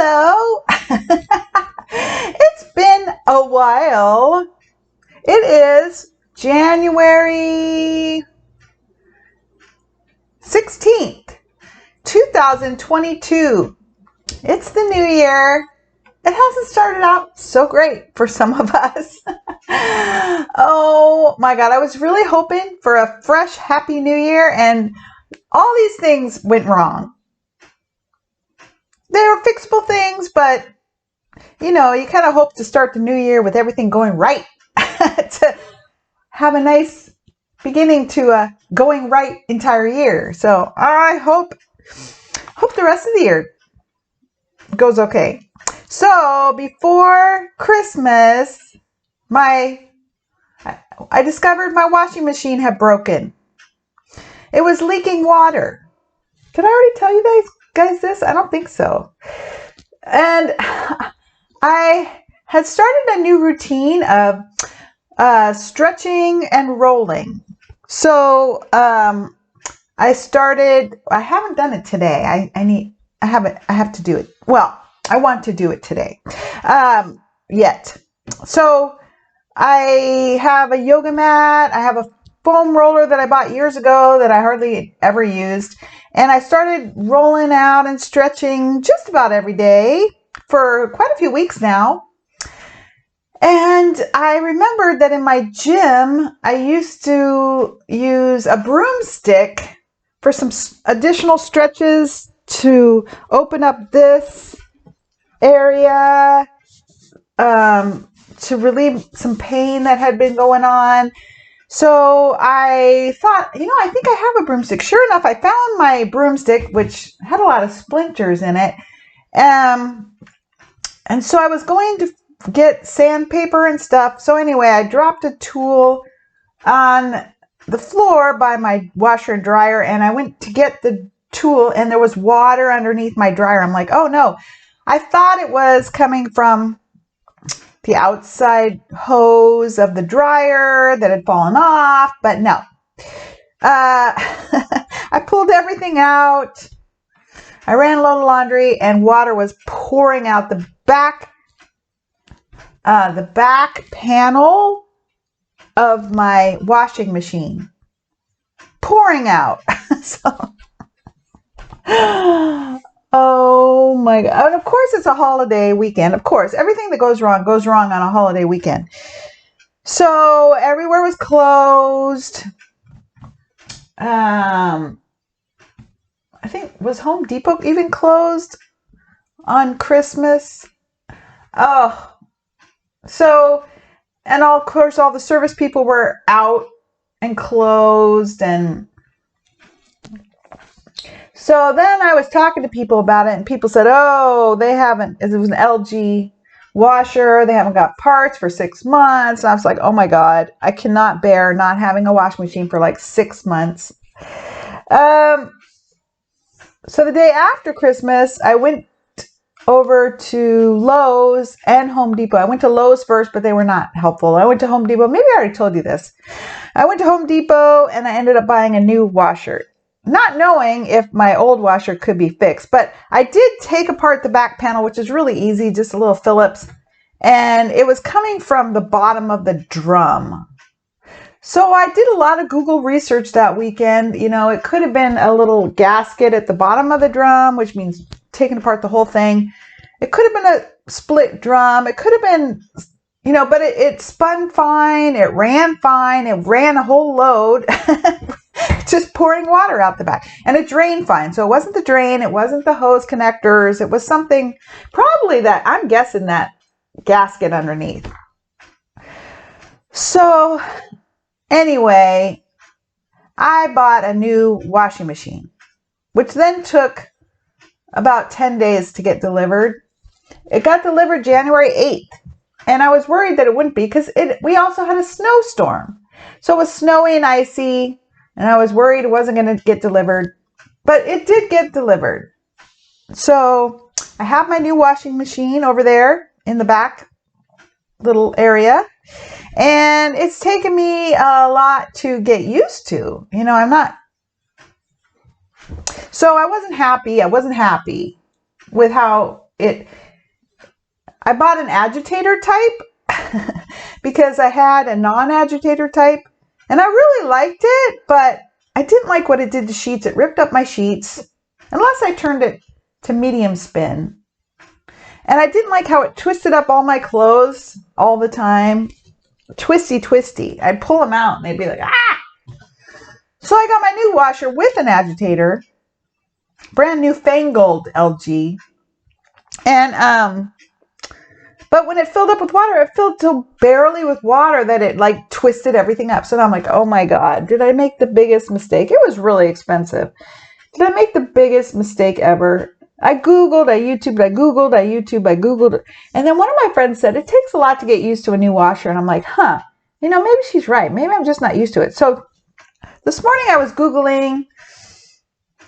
Hello. It's been a while. It is January 16th, 2022. It's the new year. It hasn't started out so great for some of us. Oh my God, I was really hoping for a fresh, happy new year, and all these things went wrong. They're fixable things, but you kind of hope to start the new year with everything going right to have a nice beginning to a going right entire year. So I hope the rest of the year goes okay. So before Christmas, I discovered my washing machine had broken. It was leaking water. Did I already tell you guys this? I don't think so. And I had started a new routine of stretching and rolling. So I haven't done it today. I have to do it. Well, I want to do it today. Yet. So I have a yoga mat. I have a foam roller that I bought years ago that I hardly ever used. And I started rolling out and stretching just about every day for quite a few weeks now. And I remembered that in my gym, I used to use a broomstick for some additional stretches to open up this area, to relieve some pain that had been going on. So I thought, I think I have a broomstick. Sure enough, I found my broomstick, which had a lot of splinters in it. And so I was going to get sandpaper and stuff. So anyway, I dropped a tool on the floor by my washer and dryer, and I went to get the tool, and there was water underneath my dryer. I'm like, oh no. I thought it was coming from the outside hose of the dryer that had fallen off, but no. I pulled everything out. I ran a load of laundry, and water was pouring out the back panel of my washing machine. Pouring out. Oh my God. And of course, it's a holiday weekend. Of course, everything that goes wrong on a holiday weekend. So everywhere was closed. I think, was Home Depot even closed on Christmas? Oh, so, and of course, all the service people were out and closed. And so then I was talking to people about it, and people said, oh, it was an LG washer. They haven't got parts for 6 months. And I was like, oh my God, I cannot bear not having a washing machine for like 6 months. So the day after Christmas, I went over to Lowe's and Home Depot. I went to Lowe's first, but they were not helpful. I went to Home Depot. Maybe I already told you this. I went to Home Depot, and I ended up buying a new washer, not knowing if my old washer could be fixed. But I did take apart the back panel, which is really easy, just a little Phillips, and it was coming from the bottom of the drum. So I did a lot of Google research that weekend. It could have been a little gasket at the bottom of the drum, which means taking apart the whole thing. It could have been a split drum. It could have been, but it spun fine. It ran fine. It ran a whole load, just pouring water out the back. And it drained fine. So it wasn't the drain. It wasn't the hose connectors. It was something, probably that, I'm guessing, that gasket underneath. So anyway, I bought a new washing machine, which then took about 10 days to get delivered. It got delivered January 8th, and I was worried that it wouldn't be because we also had a snowstorm. So it was snowy and icy, and I was worried it wasn't going to get delivered, but it did get delivered. So I have my new washing machine over there in the back little area, and it's taken me a lot to get used to. So I wasn't happy with how I bought an agitator type because I had a non-agitator type, and I really liked it, but I didn't like what it did to sheets. It ripped up my sheets unless I turned it to medium spin. And I didn't like how it twisted up all my clothes all the time. Twisty. I'd pull them out and they'd be like, ah! So I got my new washer with an agitator, brand new fangled LG. And, but when it filled up with water, it filled so barely with water that it like twisted everything up. So now I'm like, oh my God, did I make the biggest mistake? It was really expensive. Did I make the biggest mistake ever? I Googled, I YouTubed, I Googled, I YouTubed, I Googled. And then one of my friends said, it takes a lot to get used to a new washer. And I'm like, maybe she's right. Maybe I'm just not used to it. So this morning I was Googling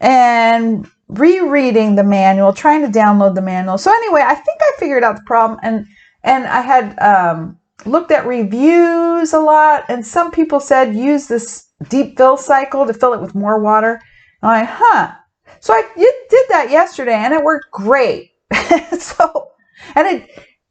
and rereading the manual, trying to download the manual. So anyway, I think I figured out the problem. And I had looked at reviews a lot. And some people said, use this deep fill cycle to fill it with more water. And I'm like, So I did that yesterday and it worked great. And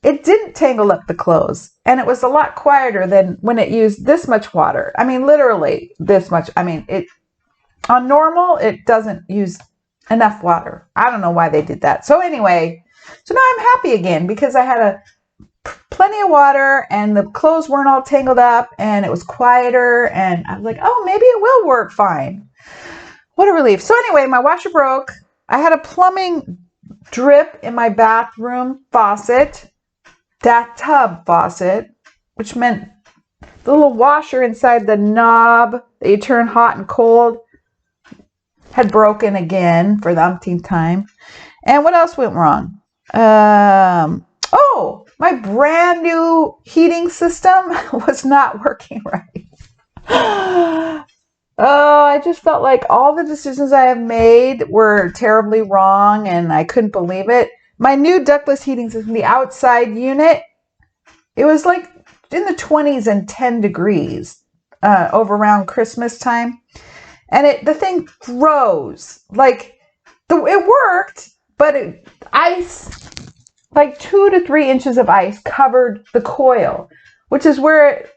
it didn't tangle up the clothes, and it was a lot quieter than when it used this much water. I mean, literally this much. I mean, on normal, it doesn't use enough water. I don't know why they did that. So anyway, so now I'm happy again because I had plenty of water and the clothes weren't all tangled up and it was quieter, and I was like, oh, maybe it will work fine. What a relief. So anyway, my washer broke. I had a plumbing drip in my bathroom faucet, that tub faucet, which meant the little washer inside the knob that you turn hot and cold had broken again for the umpteenth time. And what else went wrong? My brand new heating system was not working right. Oh, I just felt like all the decisions I have made were terribly wrong, and I couldn't believe it. My new ductless heating system, the outside unit, it was like in the 20s and 10 degrees over around Christmas time. And the thing froze. Like, it worked, but ice, like 2 to 3 inches of ice covered the coil, which is where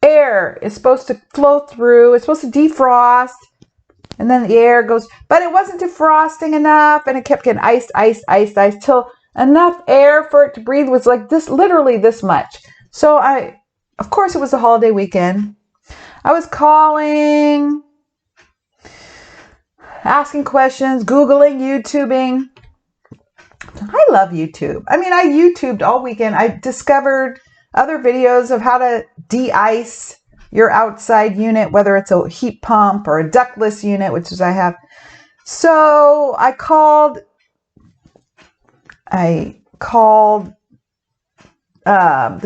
air is supposed to flow through. It's supposed to defrost, and then the air goes, but it wasn't defrosting enough, and it kept getting iced till enough air for it to breathe was like this, literally this much. So of course it was a holiday weekend. I was calling, asking questions, Googling, YouTubing. I love YouTube. I mean, I YouTubed all weekend. I discovered other videos of how to de-ice your outside unit, whether it's a heat pump or a ductless unit, which is I have. So I called the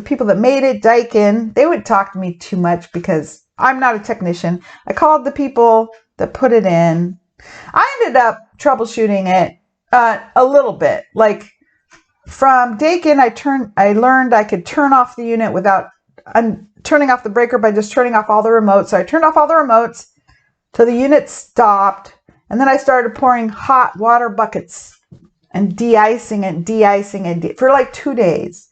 people that made it, Daikin. They would talk to me too much because I'm not a technician. I called the people that put it in. I ended up troubleshooting it a little bit. Like, from Daikin, I learned I could turn off the unit without turning off the breaker by just turning off all the remotes. So I turned off all the remotes till the unit stopped, and then I started pouring hot water buckets and de-icing it for like 2 days.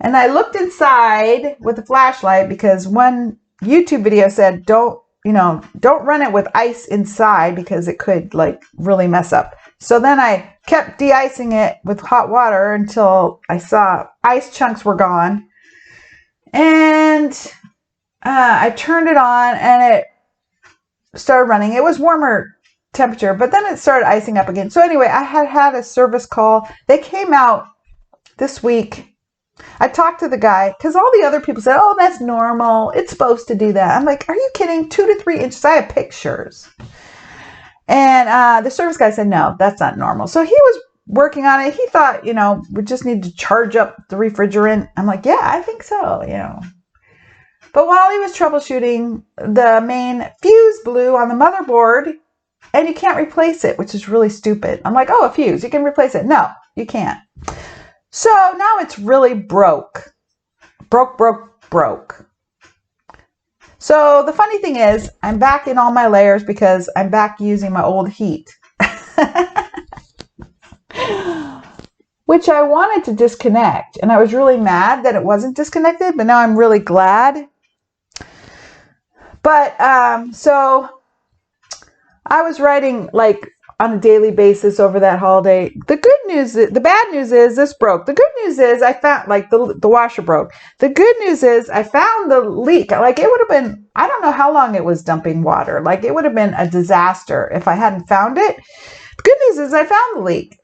And I looked inside with a flashlight because one YouTube video said don't run it with ice inside because it could like really mess up. So then I kept de-icing it with hot water until I saw ice chunks were gone. And I turned it on and it started running. It was warmer temperature, but then it started icing up again. So anyway, I had a service call. They came out this week. I talked to the guy because all the other people said, oh, that's normal. It's supposed to do that. I'm like, are you kidding? 2 to 3 inches. I have pictures. And the service guy said, no, that's not normal. So he was working on it. He thought, we just need to charge up the refrigerant. I'm like, yeah, I think so, But while he was troubleshooting, the main fuse blew on the motherboard, and you can't replace it, which is really stupid. I'm like, oh, a fuse, you can replace it. No, you can't. So now it's really broke. Broke. So the funny thing is, I'm back in all my layers because I'm back using my old heat. which I wanted to disconnect. And I was really mad that it wasn't disconnected, but now I'm really glad. But so I was writing like on a daily basis over that holiday. The bad news is this broke. The good news is I found, like, the washer broke. The good news is I found the leak. Like, it would have been, I don't know how long it was dumping water. Like, it would have been a disaster if I hadn't found it. The good news is I found the leak.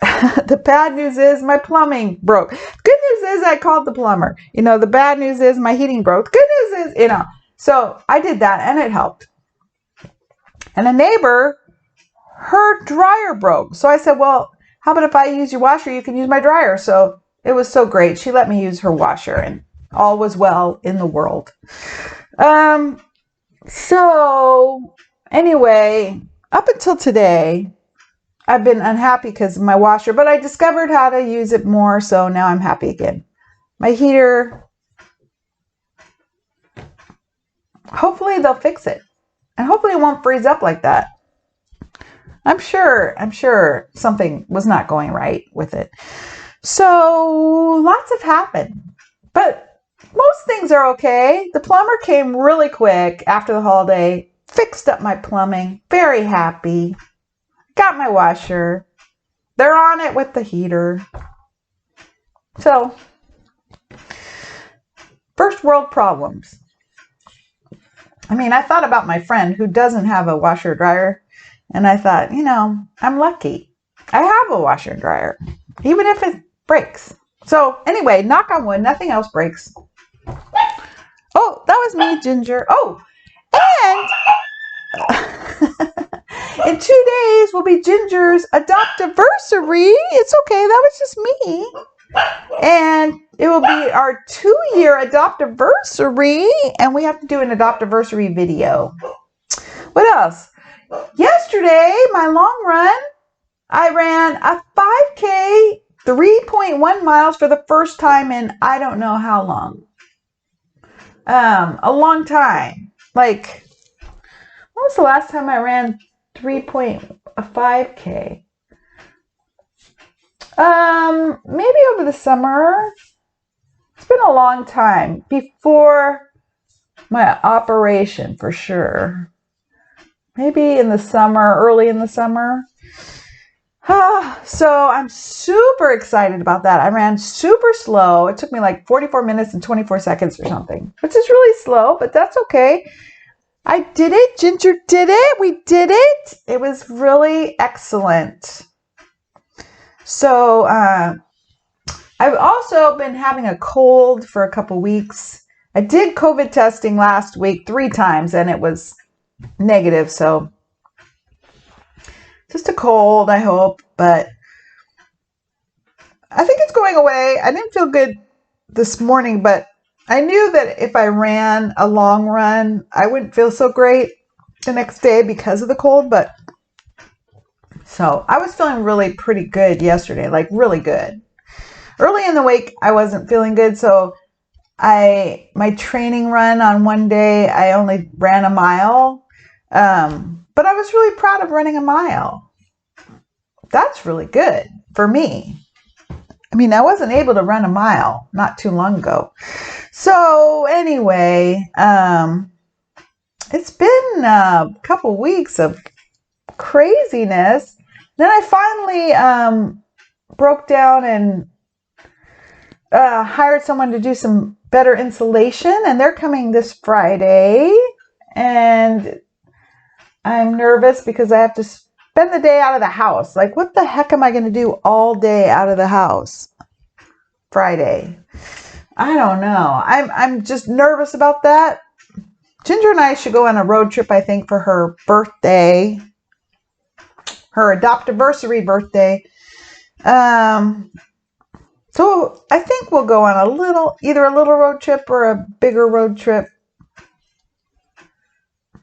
The bad news is my plumbing broke. The good news is I called the plumber. The bad news is my heating broke. The good news is, so I did that and it helped. And a neighbor, her dryer broke. So I said, well, how about if I use your washer, you can use my dryer. So it was so great. She let me use her washer and all was well in the world. So anyway, up until today, I've been unhappy because of my washer, but I discovered how to use it more. So now I'm happy again. My heater, hopefully they'll fix it. And hopefully it won't freeze up like that. I'm sure something was not going right with it. So lots have happened, but most things are okay. The plumber came really quick after the holiday, fixed up my plumbing, very happy. Got my washer. They're on it with the heater. So, first world problems. I mean, I thought about my friend who doesn't have a washer dryer. And I thought, I'm lucky. I have a washer and dryer, even if it breaks. So anyway, knock on wood, nothing else breaks. Oh, that was me, Ginger. Oh, and in 2 days will be Ginger's adoptiversary. It's okay, that was just me. And it will be our 2-year adoptiversary, and we have to do an adoptiversary video. What else? Yesterday, my long run, I ran a 5K, 3.1 miles for the first time in I don't know how long. A long time. Like, when was the last time I ran 5K? Maybe over the summer. It's been a long time. Before my operation, for sure. Maybe in the summer, early in the summer. So I'm super excited about that. I ran super slow. It took me like 44 minutes and 24 seconds or something, which is really slow, but that's okay. I did it. Ginger did it. We did it. It was really excellent. So I've also been having a cold for a couple weeks. I did COVID testing last week 3 times, and it was negative, so just a cold, I hope, but I think it's going away. I didn't feel good this morning, but I knew that if I ran a long run, I wouldn't feel so great the next day because of the cold, but so I was feeling really pretty good yesterday, like really good. Early in the week, I wasn't feeling good, so my training run on one day, I only ran a mile. But I was really proud of running a mile. That's really good for me. I mean, I wasn't able to run a mile not too long ago. So anyway, it's been a couple weeks of craziness. Then I finally broke down and hired someone to do some better insulation, and they're coming this Friday. And I'm nervous because I have to spend the day out of the house. Like, what the heck am I going to do all day out of the house Friday? I don't know. I'm just nervous about that. Ginger and I should go on a road trip, I think, for her birthday, her adoptiversary birthday. So I think we'll go on either a little road trip or a bigger road trip.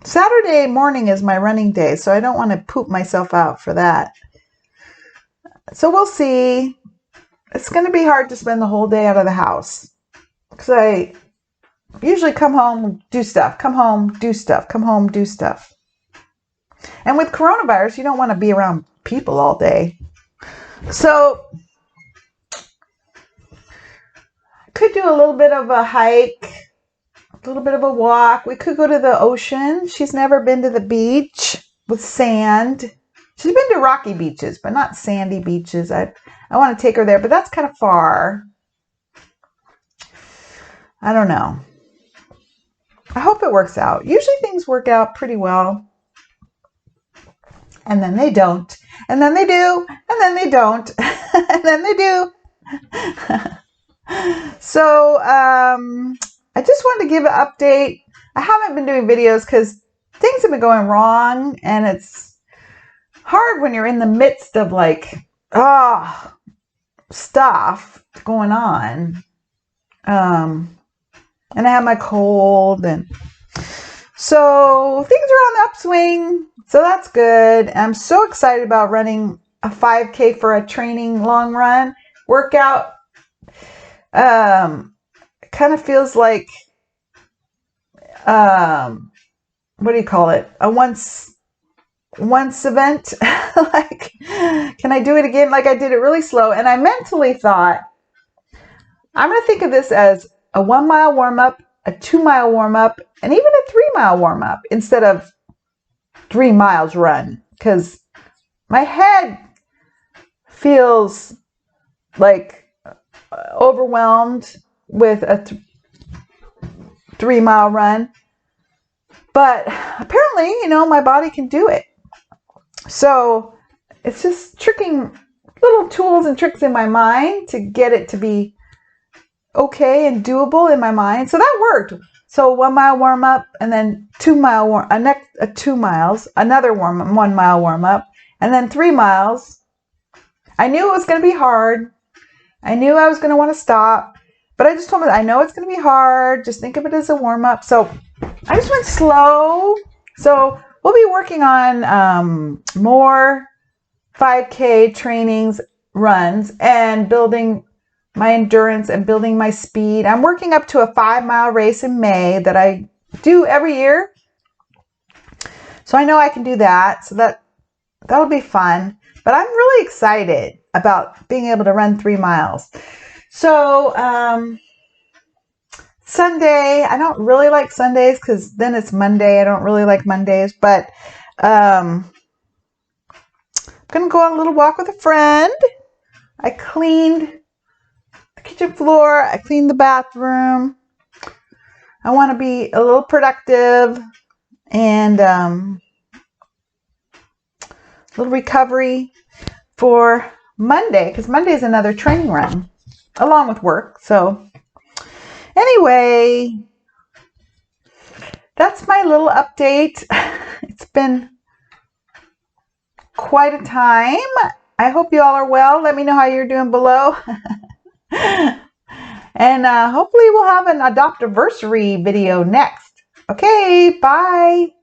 Saturday morning is my running day, so I don't want to poop myself out for that. So we'll see. It's going to be hard to spend the whole day out of the house because I usually come home, do stuff, come home, do stuff, come home, do stuff. And with coronavirus, you don't want to be around people all day. So could do a little bit of a hike, a little bit of a walk. We could go to the ocean. She's never been to the beach with sand. She's been to rocky beaches, but not sandy beaches. I want to take her there, but that's kind of far. I don't know. I hope it works out. Usually things work out pretty well. And then they don't. And then they do. And then they don't. And then they do. So, I just wanted to give an update. I haven't been doing videos because things have been going wrong, and it's hard when you're in the midst of like, stuff going on. And I have my cold, and so things are on the upswing. So that's good. I'm so excited about running a 5K for a training long run workout. It kind of feels like, what do you call it? A once event. Like, can I do it again? Like, I did it really slow, and I mentally thought, I'm going to think of this as a 1 mile warm up, a 2 mile warm up, and even a 3 mile warm up instead of 3 miles run, because my head feels like overwhelmed with a 3 mile run. But apparently, my body can do it. So it's just tricking little tools and tricks in my mind to get it to be okay and doable in my mind. So that worked. So 1 mile warm up, and then 2 mile 2 miles, another 1 mile warm up, and then 3 miles. I knew it was going to be hard. I knew I was going to want to stop, but I just told myself, I know it's going to be hard. Just think of it as a warm up. So I just went slow. So we'll be working on more 5K trainings, runs, and building my endurance and building my speed. I'm working up to a 5 mile race in May that I do every year. So I know I can do that. So that'll be fun. But I'm really excited about being able to run 3 miles. So Sunday, I don't really like Sundays because then it's Monday. I don't really like Mondays, but I'm going to go on a little walk with a friend. I cleaned the kitchen floor. I cleaned the bathroom. I want to be a little productive and a little recovery for Monday, because Monday is another training run along with work. So anyway, that's my little update. It's been quite a time. I hope you all are well. Let me know how you're doing below. And hopefully we'll have an adoptiversary video next. Okay, bye.